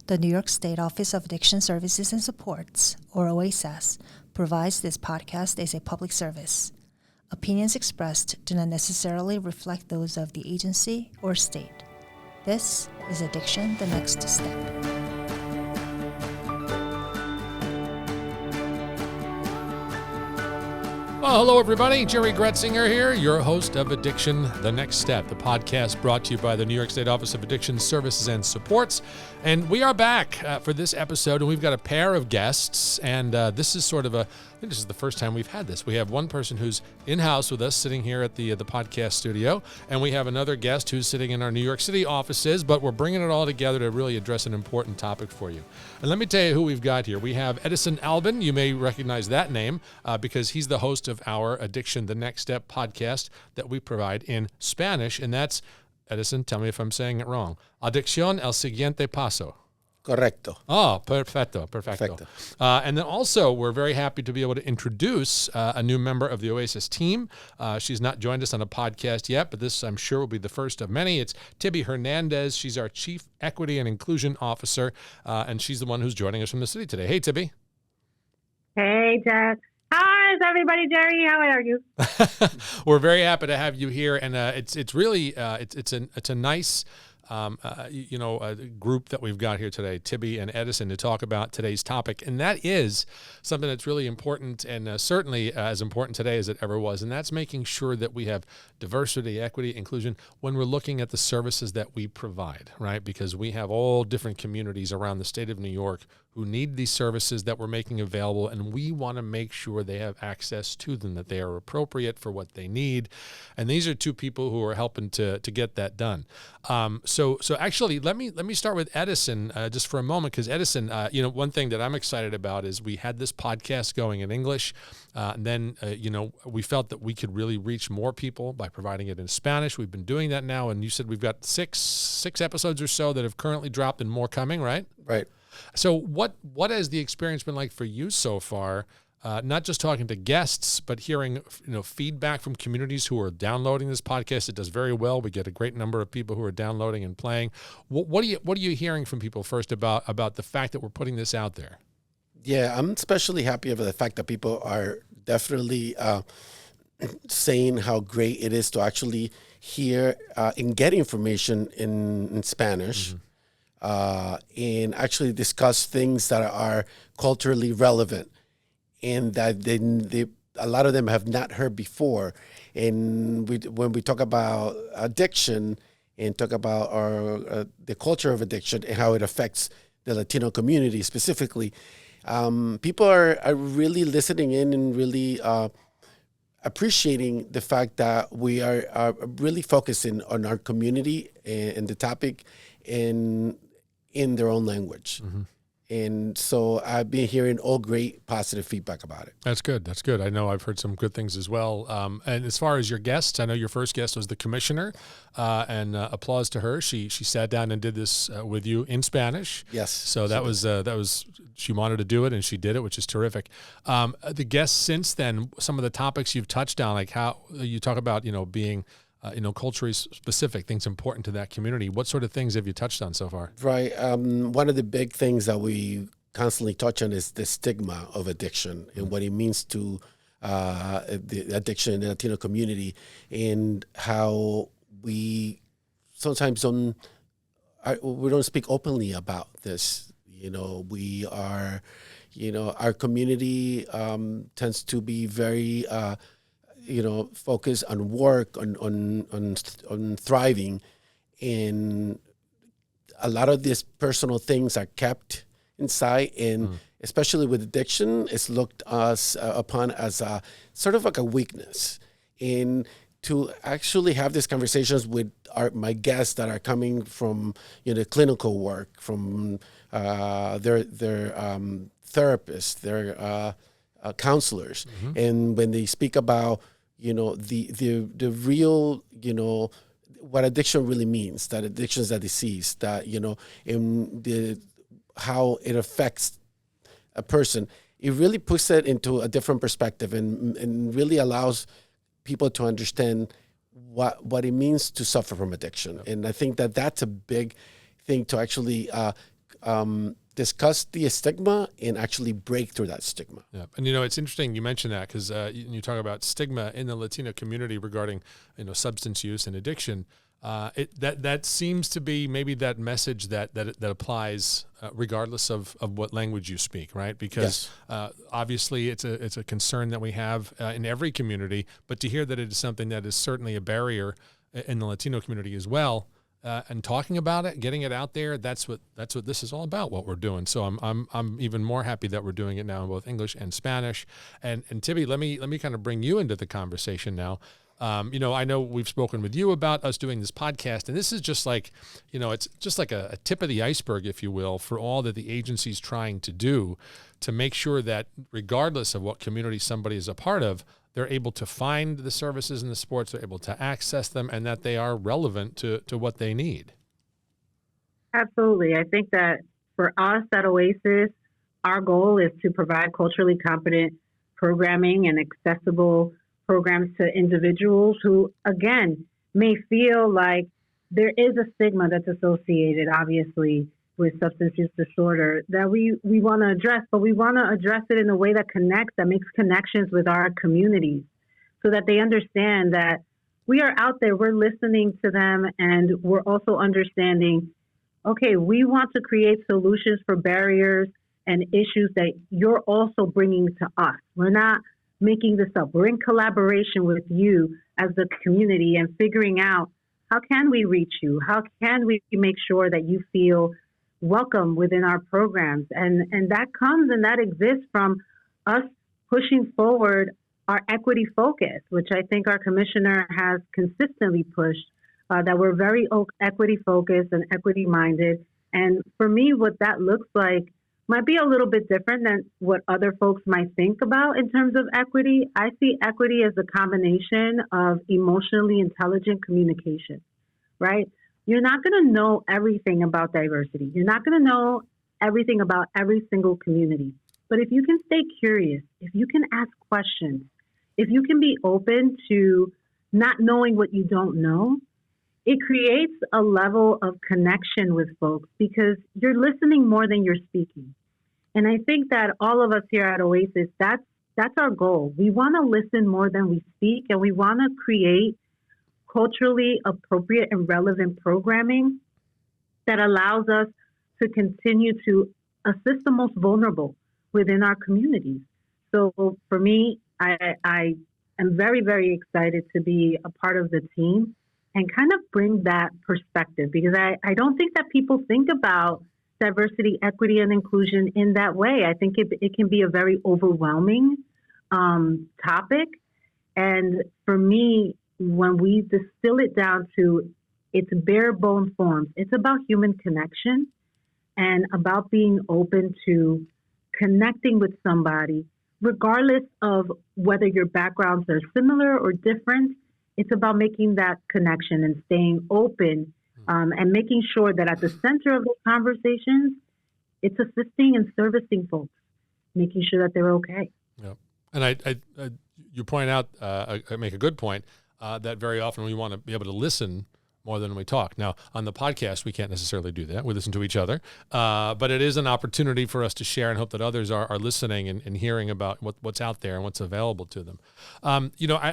The New York State Office of Addiction Services and Supports, or OASAS, provides this podcast as a public service. Opinions expressed do not necessarily reflect those of the agency or state. This is Addiction, the Next Step. Well, hello, everybody. Jerry Gretzinger here, your host of Addiction, the Next Step, the podcast brought to you by the New York State Office of Addiction Services and Supports. And we are back for this episode, and we've got a pair of guests. And this is sort of I think this is the first time we've had this. We have one person who's in-house with us, sitting here at the podcast studio, and we have another guest who's sitting in our New York City offices, but we're bringing it all together to really address an important topic for you. And let me tell you who we've got here. We have Edison Albin. You may recognize that name because he's the host of our Addiction, the Next Step podcast that we provide in Spanish, and that's, Edison, tell me if I'm saying it wrong, Adicción el siguiente paso. Correcto. Oh, perfecto. And then also, we're very happy to be able to introduce a new member of the OASAS team. She's not joined us on a podcast yet, but this, I'm sure, will be the first of many. It's Tibby Hernandez. She's our Chief Equity and Inclusion Officer, and she's the one who's joining us from the city today. Hey, Tibby. Hey, Jeff. Hi, everybody. Jerry, how are you? We're very happy to have you here, and it's really it's a nice group that we've got here today, Tibby and Edison, to talk about today's topic, and that is something that's really important, and certainly as important today as it ever was, and that's making sure that we have diversity, equity, inclusion when we're looking at the services that we provide, right? Because we have all different communities around the state of New York who need these services that we're making available, and we want to make sure they have access to them, that they are appropriate for what they need. And these are two people who are helping to get that done. So actually, let me start with Edison just for a moment, because Edison, one thing that I'm excited about is we had this podcast going in English, and then we felt that we could really reach more people by providing it in Spanish. We've been doing that now, and you said we've got six episodes or so that have currently dropped, and more coming, right? Right. So what has the experience been like for you so far? Not just talking to guests, but hearing feedback from communities who are downloading this podcast. It does very well. We get a great number of people who are downloading and playing. What are you hearing from people first about the fact that we're putting this out there? Yeah, I'm especially happy about the fact that people are definitely saying how great it is to actually hear and get information in Spanish. Mm-hmm. And actually discuss things that are culturally relevant and that a lot of them have not heard before. And when we talk about addiction and talk about the culture of addiction and how it affects the Latino community specifically, people are really listening in and really appreciating the fact that we are really focusing on our community and the topic in their own language. Mm-hmm. And so I've been hearing all great positive feedback about it. That's good. I know I've heard some good things as well. And as far as your guests, I know your first guest was the commissioner, and applause to her. She sat down and did this with you in Spanish. Yes. So that was she wanted to do it, and she did it, which is terrific. The guests since then, some of the topics you've touched on, like how you talk about being culturally specific, things important to that community. What sort of things have you touched on so far? Right. One of the big things that we constantly touch on is the stigma of addiction and what it means to the addiction in the Latino community, and how we sometimes don't speak openly about this. We are, our community tends to be very focus on work, on thriving, and a lot of these personal things are kept inside, and especially with addiction, it's looked upon as a sort of like a weakness. And to actually have these conversations with my guests that are coming from clinical work, from their therapists, their counselors, mm-hmm. and when they speak about the real, what addiction really means, that addiction is a disease, that, in how it affects a person, it really puts it into a different perspective and really allows people to understand what it means to suffer from addiction. Yep. And I think that that's a big thing to actually discuss the stigma and actually break through that stigma. Yeah, and it's interesting you mentioned that because you talk about stigma in the Latino community regarding substance use and addiction. That seems to be maybe that message that applies regardless of what language you speak, right? Because obviously it's a concern that we have in every community, but to hear that it is something that is certainly a barrier in the Latino community as well. And talking about it, getting it out there, that's what this is all about, what we're doing. So I'm even more happy that we're doing it now in both English and Spanish. And Tibby, let me kind of bring you into the conversation now. I know we've spoken with you about us doing this podcast, and this is just like, it's just like a tip of the iceberg, if you will, for all that the agency's trying to do to make sure that regardless of what community somebody is a part of, they're able to find the services and the sports, they're able to access them, and that they are relevant to what they need. Absolutely. I think that for us at OASAS, our goal is to provide culturally competent programming and accessible programs to individuals who, again, may feel like there is a stigma that's associated, obviously, with substance use disorder that we want to address, but we want to address it in a way that connects, that makes connections with our communities so that they understand that we are out there, we're listening to them, and we're also understanding, okay, we want to create solutions for barriers and issues that you're also bringing to us. We're not making this up. We're in collaboration with you as the community and figuring out how can we reach you? How can we make sure that you feel welcome within our programs? And that comes and that exists from us pushing forward our equity focus, which I think our commissioner has consistently pushed, that we're very equity focused and equity minded. And for me, what that looks like might be a little bit different than what other folks might think about in terms of equity. I see equity as a combination of emotionally intelligent communication, right? You're not going to know everything about diversity. You're not going to know everything about every single community. But if you can stay curious, if you can ask questions, if you can be open to not knowing what you don't know, it creates a level of connection with folks because you're listening more than you're speaking. And I think that all of us here at OASAS, that's our goal. We want to listen more than we speak, and we want to create culturally appropriate and relevant programming that allows us to continue to assist the most vulnerable within our communities. So for me, I am very, very excited to be a part of the team and kind of bring that perspective because I don't think that people think about diversity, equity, and inclusion in that way. I think it can be a very overwhelming topic. And for me, when we distill it down to its bare bone forms, it's about human connection and about being open to connecting with somebody, regardless of whether your backgrounds are similar or different. It's about making that connection and staying open and making sure that at the center of the conversations, it's assisting and servicing folks, making sure that they're okay. Yeah. And you point out, I make a good point, that very often we want to be able to listen more than we talk. Now, on the podcast, we can't necessarily do that. We listen to each other. But it is an opportunity for us to share and hope that others are listening and hearing about what's out there and what's available to them. And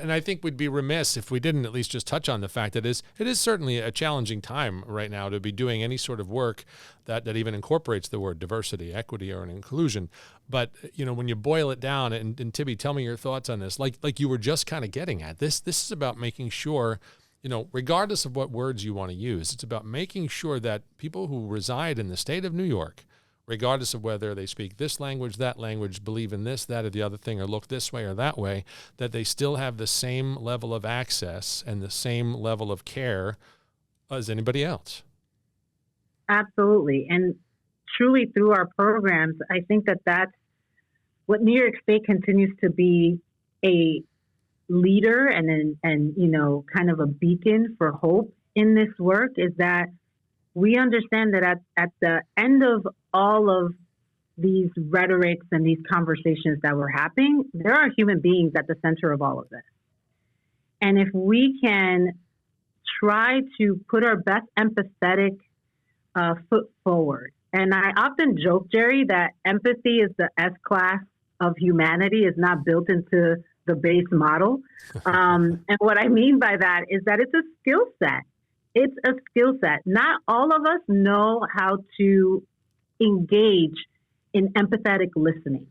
I think we'd be remiss if we didn't at least just touch on the fact that it is certainly a challenging time right now to be doing any sort of work that even incorporates the word diversity, equity, or an inclusion. But, when you boil it down, and Tibby, tell me your thoughts on this, like you were just kind of getting at, this is about making sure regardless of what words you want to use, it's about making sure that people who reside in the state of New York, regardless of whether they speak this language, that language, believe in this, that, or the other thing, or look this way or that way, that they still have the same level of access and the same level of care as anybody else. Absolutely. And truly through our programs, I think that that's what New York State continues to be a leader and kind of a beacon for hope in this work is that we understand that at the end of all of these rhetorics and these conversations that we're having, there are human beings at the center of all of this. And if we can try to put our best empathetic foot forward And I often joke, Jerry, that empathy is the S class of humanity, is not built into the base model. And what I mean by that is that it's a skill set. It's a skill set. Not all of us know how to engage in empathetic listening,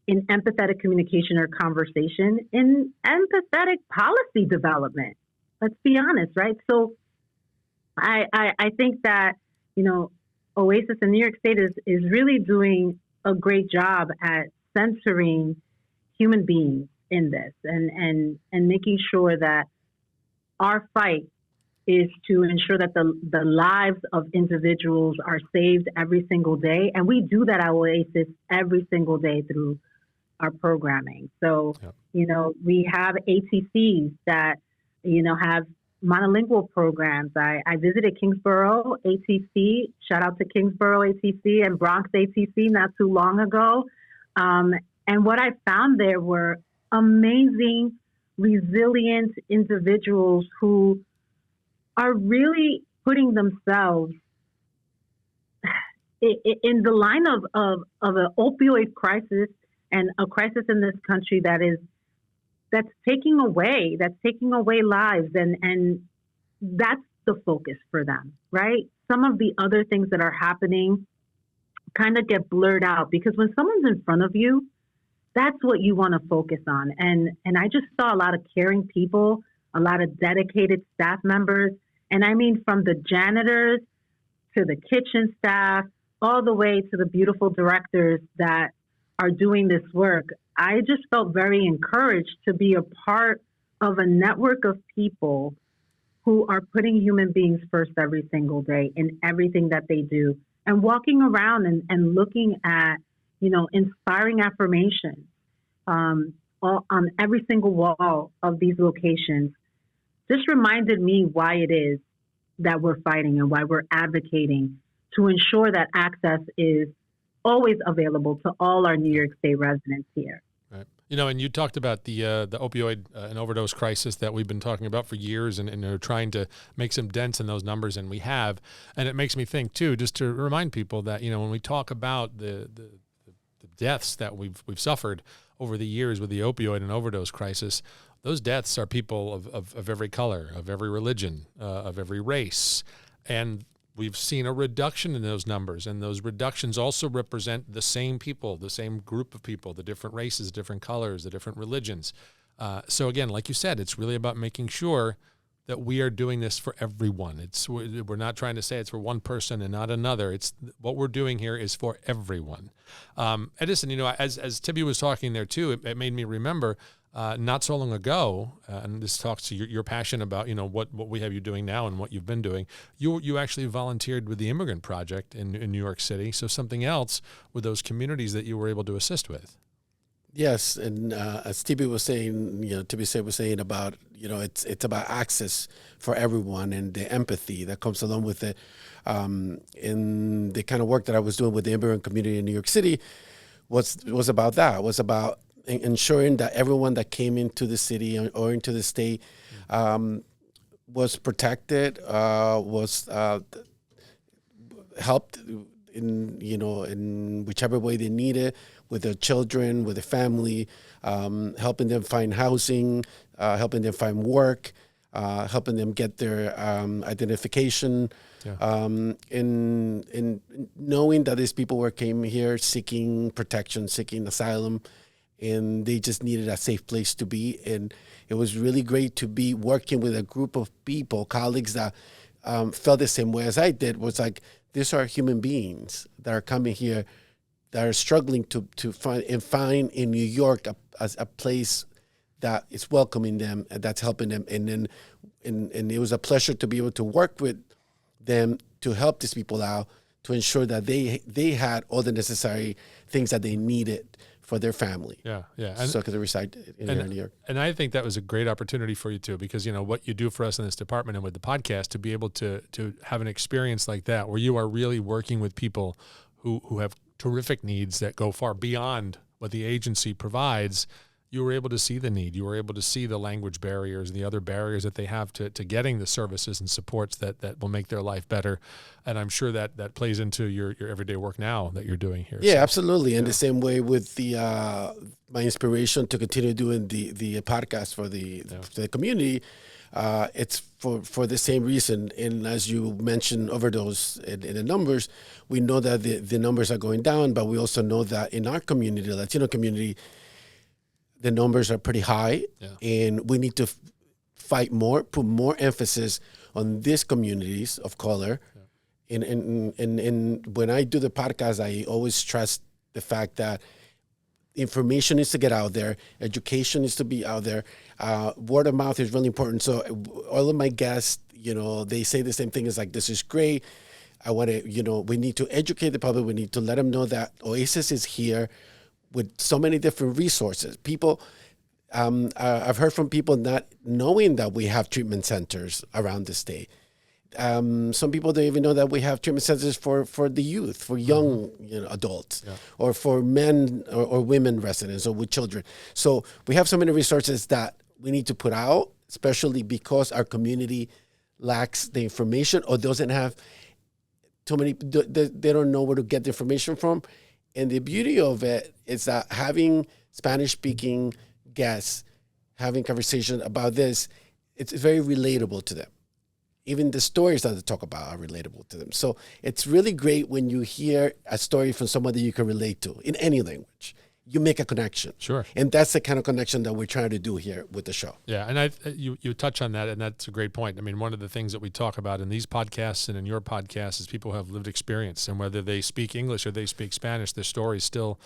in empathetic communication or conversation, in empathetic policy development. Let's be honest, right? So I think that, OASAS in New York State is really doing a great job at centering human beings in this and making sure that our fight is to ensure that the lives of individuals are saved every single day. And we do that at OASAS every single day through our programming. So, we have ATCs that, have monolingual programs. I visited Kingsborough ATC, shout out to Kingsborough ATC and Bronx ATC not too long ago. And what I found there were amazing, resilient individuals who are really putting themselves in the line of an opioid crisis and a crisis in this country that's taking away lives, and that's the focus for them, right? Some of the other things that are happening kind of get blurred out because when someone's in front of you, that's what you want to focus on. And I just saw a lot of caring people, a lot of dedicated staff members. And I mean, from the janitors to the kitchen staff, all the way to the beautiful directors that are doing this work. I just felt very encouraged to be a part of a network of people who are putting human beings first every single day in everything that they do, and walking around and looking at, inspiring affirmations on every single wall of these locations just reminded me why it is that we're fighting and why we're advocating to ensure that access is always available to all our New York State residents here. Right. And you talked about the opioid and overdose crisis that we've been talking about for years, and are trying to make some dents in those numbers, and we have. And it makes me think too, just to remind people that when we talk about the deaths that we've suffered over the years with the opioid and overdose crisis, those deaths are people of every color, of every religion, of every race, and we've seen a reduction in those numbers, and those reductions also represent the same people, the same group of people, the different races, different colors, the different religions. So again, like you said, it's really about making sure that we are doing this for everyone. We're not trying to say it's for one person and not another. It's what we're doing here is for everyone. Edison, as Tibby was talking there too, it made me remember not so long ago, and this talks to your passion about what we have you doing now and what you've been doing. You actually volunteered with the Immigrant Project in New York City. So something else with those communities that you were able to assist with. Yes, and as Tibby was saying, Tibby was saying about it's about access for everyone and the empathy that comes along with it. In the kind of work that I was doing with the immigrant community in New York City was about that. It was about ensuring that everyone that came into the city or into the state was protected, was helped in whichever way they needed, with their children, with their family, helping them find housing, helping them find work, helping them get their identification, in knowing that these people came here seeking protection, seeking asylum, and they just needed a safe place to be. And it was really great to be working with a group of people, colleagues that felt the same way as I did. Was like, these are human beings that are coming here, that are struggling to find in New York a place that is welcoming them and that's helping them. And it was a pleasure to be able to work with them to help these people out, to ensure that they had all the necessary things that they needed for their family. Yeah. So could they reside in New York. And I think that was a great opportunity for you too, because what you do for us in this department and with the podcast, to be able to have an experience like that, where you are really working with people who have terrific needs that go far beyond what the agency provides. you were able to see the need. You were able to see the language barriers and the other barriers that they have to getting the services and supports that will make their life better. And I'm sure that plays into your everyday work now that you're doing here. Yeah, So, absolutely. And the same way with the my inspiration to continue doing the podcast for the community, it's for the same reason. And as you mentioned, overdose in the numbers, we know that the numbers are going down, but we also know that in our community, the Latino community, the numbers are pretty high, and we need to fight more, put more emphasis on these communities of color. And when I do the podcast, I always stress the fact that information needs to get out there, education needs to be out there. Word of mouth is really important. So all of my guests, they say the same thing. It's like, this is great. I want to, we need to educate the public. We need to let them know that OASAS is here with so many different resources. People, I've heard from people not knowing that we have treatment centers around the state. Some people don't even know that we have treatment centers for the youth, for young adults, or for men or women residents or with children. So we have so many resources that we need to put out, especially because our community lacks the information or doesn't have too many, they don't know where to get the information from. And the beauty of it is that having Spanish-speaking guests, having conversation about this, it's very relatable to them. Even the stories that they talk about are relatable to them. So it's really great when you hear a story from somebody you can relate to in any language. You make a connection. Sure. And that's the kind of connection that we're trying to do here with the show. Yeah, and you touch on that, and that's a great point. I mean, one of the things that we talk about in these podcasts and in your podcast is people who have lived experience, and whether they speak English or they speak Spanish, their stories still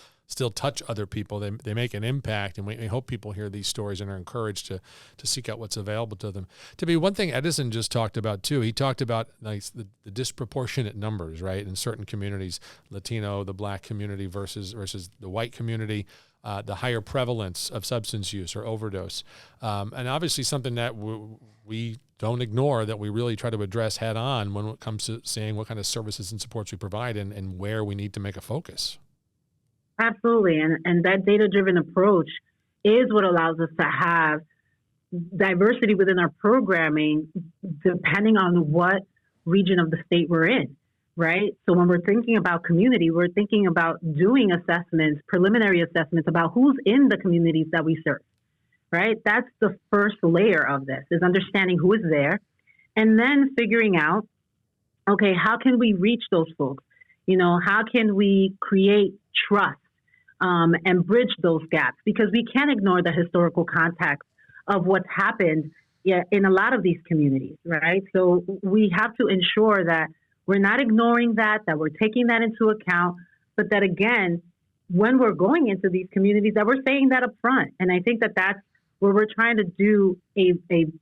touch other people. They make an impact, and we hope people hear these stories and are encouraged to seek out what's available to them. To be one thing Edison just talked about too, he talked about the disproportionate numbers, right, in certain communities, Latino, the Black community versus the white community, the higher prevalence of substance use or overdose, and obviously something that we don't ignore, that we really try to address head on when it comes to saying what kind of services and supports we provide and where we need to make a focus. Absolutely. And that data-driven approach is what allows us to have diversity within our programming, depending on what region of the state we're in, right? So when we're thinking about community, we're thinking about doing assessments, preliminary assessments about who's in the communities that we serve, right? That's the first layer of this, is understanding who is there, and then figuring out, okay, how can we reach those folks? How can we create trust and bridge those gaps? Because we can't ignore the historical context of what's happened in a lot of these communities, right? So we have to ensure that we're not ignoring that we're taking that into account, but that, again, when we're going into these communities, that we're saying that up front. And I think that that's where we're trying to do a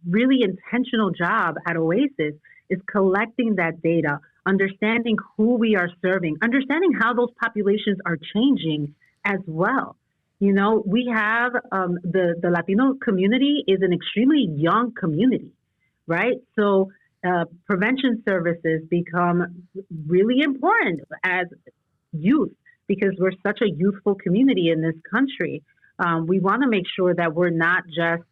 really intentional job at OASAS, is collecting that data, understanding who we are serving, understanding how those populations are changing as well. We have the Latino community is an extremely young community, right? So prevention services become really important as youth, because we're such a youthful community in this country. We want to make sure that we're not just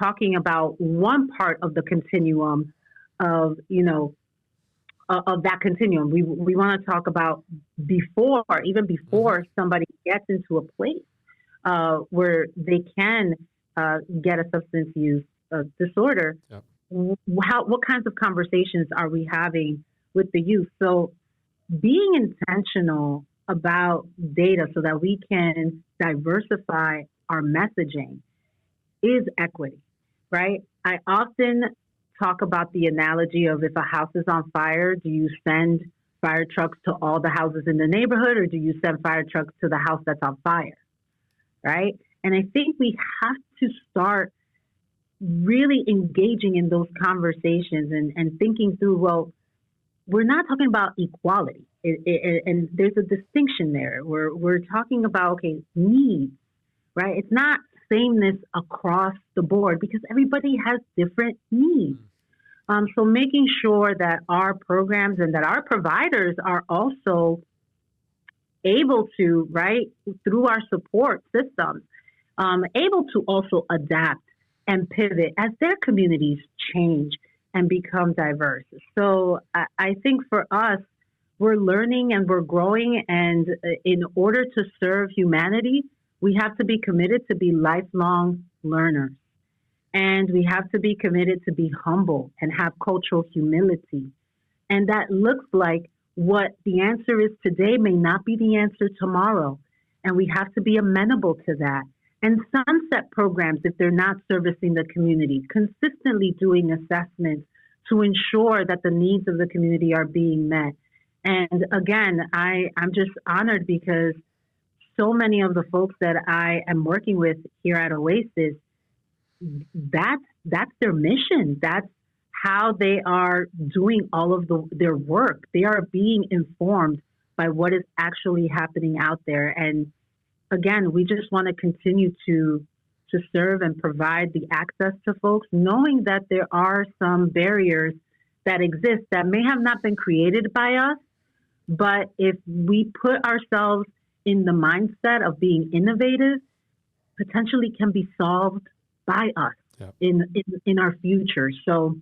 talking about one part of the continuum of that continuum. We want to talk about even before somebody gets into a place where they can get a substance use disorder. Yep. What kinds of conversations are we having with the youth? So being intentional about data so that we can diversify our messaging is equity, right? I often talk about the analogy of, if a house is on fire, do you send fire trucks to all the houses in the neighborhood, or do you send fire trucks to the house that's on fire, right? And I think we have to start really engaging in those conversations and thinking through, well, we're not talking about equality. And there's a distinction there. We're talking about, okay, needs, right? It's not sameness across the board, because everybody has different needs. So making sure that our programs and that our providers are also able to, right, through our support systems, able to also adapt and pivot as their communities change and become diverse. So I think for us, we're learning and we're growing. And in order to serve humanity, we have to be committed to be lifelong learners. And we have to be committed to be humble and have cultural humility. And that looks like what the answer is today may not be the answer tomorrow. And we have to be amenable to that. And sunset programs, if they're not servicing the community, consistently doing assessments to ensure that the needs of the community are being met. And again, I'm just honored because so many of the folks that I am working with here at OASAS, that's their mission. That's how they are doing all of their work. They are being informed by what is actually happening out there. And again, we just want to continue to serve and provide the access to folks, knowing that there are some barriers that exist that may have not been created by us. But if we put ourselves in the mindset of being innovative, potentially can be solved by us in our future. So,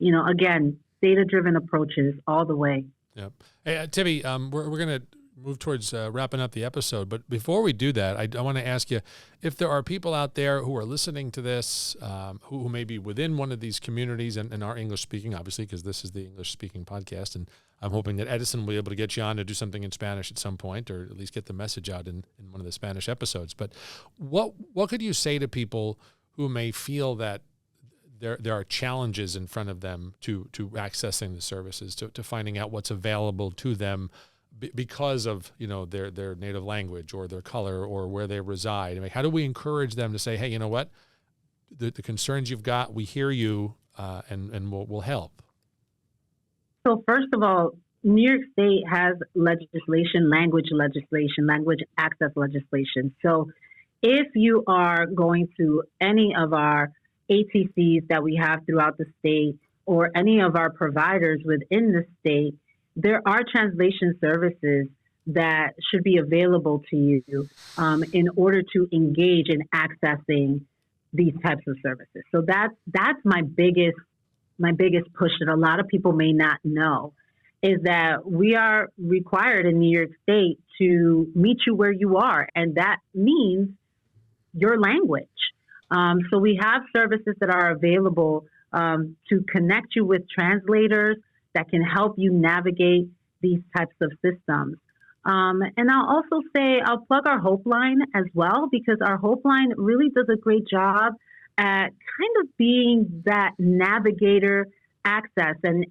again, data-driven approaches all the way. Yep. Hey, Tibby, we're going to move towards wrapping up the episode. But before we do that, I want to ask you if there are people out there who are listening to this, who may be within one of these communities and are English-speaking, obviously, because this is the English-speaking podcast. And I'm hoping that Edison will be able to get you on to do something in Spanish at some point, or at least get the message out in one of the Spanish episodes. But what could you say to people who may feel that there are challenges in front of them to accessing the services, to finding out what's available to them because of their native language or their color or where they reside? I mean, how do we encourage them to say, hey, you know what, the concerns you've got, we hear you, and we'll help? So first of all, New York State has language access legislation. So if you are going to any of our ATCs that we have throughout the state or any of our providers within the state, there are translation services that should be available to you in order to engage in accessing these types of services. So that's my biggest push that a lot of people may not know, is that we are required in New York State to meet you where you are, and that means your language. So we have services that are available to connect you with translators that can help you navigate these types of systems. And I'll also say, I'll plug our Hope Line as well, because our Hope Line really does a great job at kind of being that navigator access. And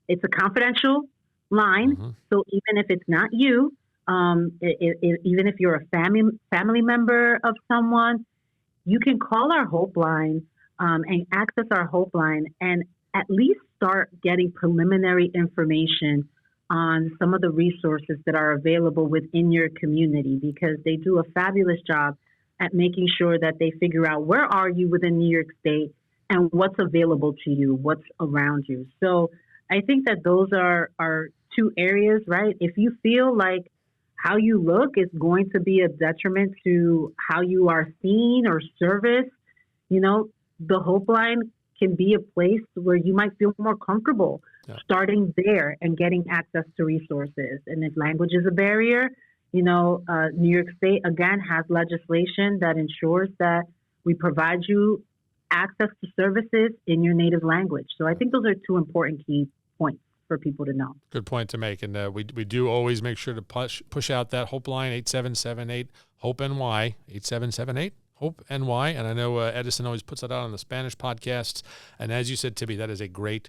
it's a confidential line. Mm-hmm. So even if it's not you, even if you're a family member of someone, you can call our Hope Line and access our Hope Line and at least start getting preliminary information on some of the resources that are available within your community, because they do a fabulous job at making sure that they figure out where are you within New York State and what's available to you, what's around you. So I think that those are two areas, right? If you feel like how you look is going to be a detriment to how you are seen or serviced, the Hope Line can be a place where you might feel more comfortable starting there and getting access to resources. And if language is a barrier, New York State, again, has legislation that ensures that we provide you access to services in your native language. So I think those are two important key points for people to know. Good point to make. And we do always make sure to push out that Hope Line, 8778 HOPE NY, 8778 HOPE NY. And I know Edison always puts that out on the Spanish podcasts. And as you said, Tibby, that is a great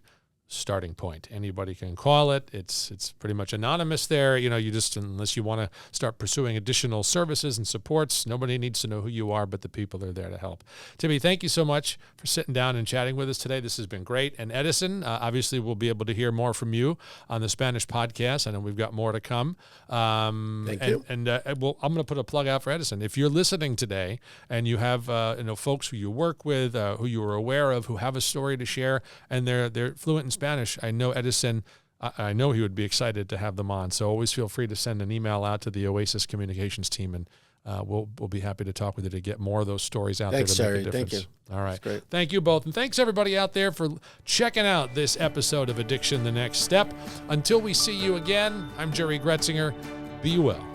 starting point. Anybody can call it. It's pretty much anonymous there. You just, unless you want to start pursuing additional services and supports, nobody needs to know who you are, but the people are there to help. Tibby, thank you so much for sitting down and chatting with us today. This has been great. And Edison, obviously we'll be able to hear more from you on the Spanish podcast. I know we've got more to come. Thank you. And I'm going to put a plug out for Edison. If you're listening today and you have folks who you work with, who you are aware of, who have a story to share, and they're fluent in Spanish, I know Edison I know he would be excited to have them on. So always feel free to send an email out to the OASAS communications team, and we'll be happy to talk with you to get more of those stories out Thanks, there to make Jerry. a difference. Thank you. All right. Great. Thank you both. And thanks everybody out there for checking out this episode of Addiction: The Next Step. Until we see you again, I'm Jerry Gretzinger. Be well.